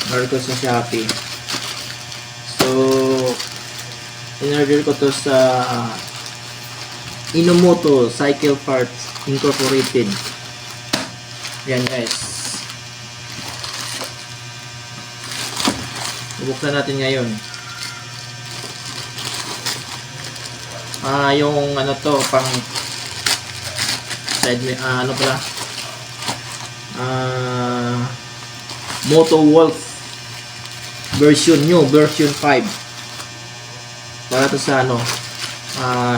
Order ko sa Shopee. So, in-order ko to sa Inomoto Cycle Parts Incorporated. Yan guys. Bubuksan natin ngayon. Yung ano to, pang side ano pala? Moto Wolf version new, version 5. Para to sa ano,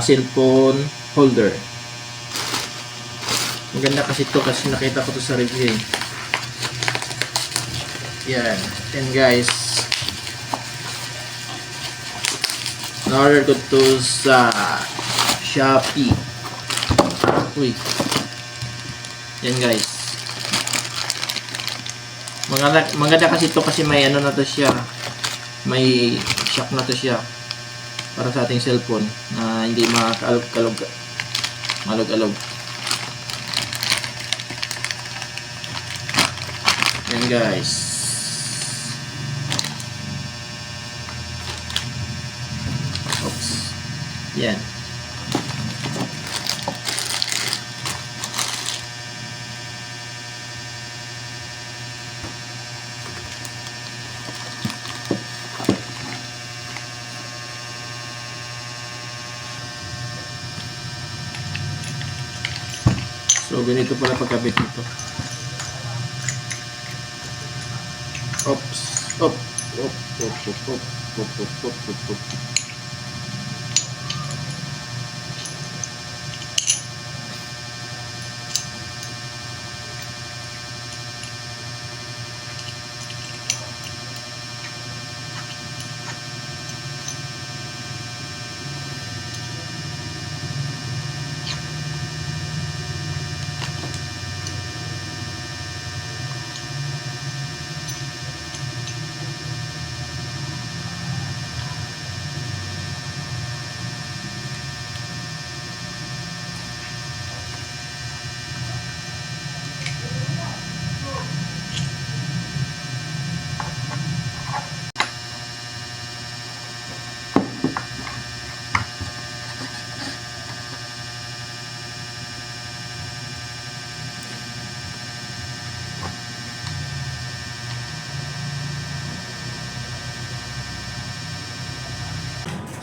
cellphone holder. Maganda kasi to kasi nakita ko to sa review. Yan. And guys, na-order ko to sa Shopee. Uy. Yan guys. Maganda kasi to kasi may ano na to siya. May shock na to siya. Para sa ating cellphone na hindi malog-alog. Yan guys. Oops. Yan. So, ganito pala pagkabit nito. Oops. Op.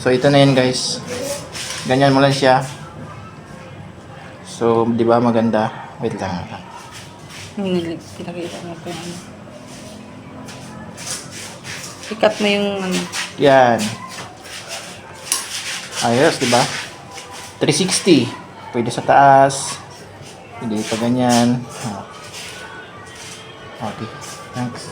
So ito na yun guys. Ganyan mo lang siya. So, di ba maganda? Wait lang. Pinakita mo pa yan. Ikat mo yung ano. Yan. Ayos, di ba? 360. Pwede sa taas. Pwede pa ganyan. Okay. Thanks.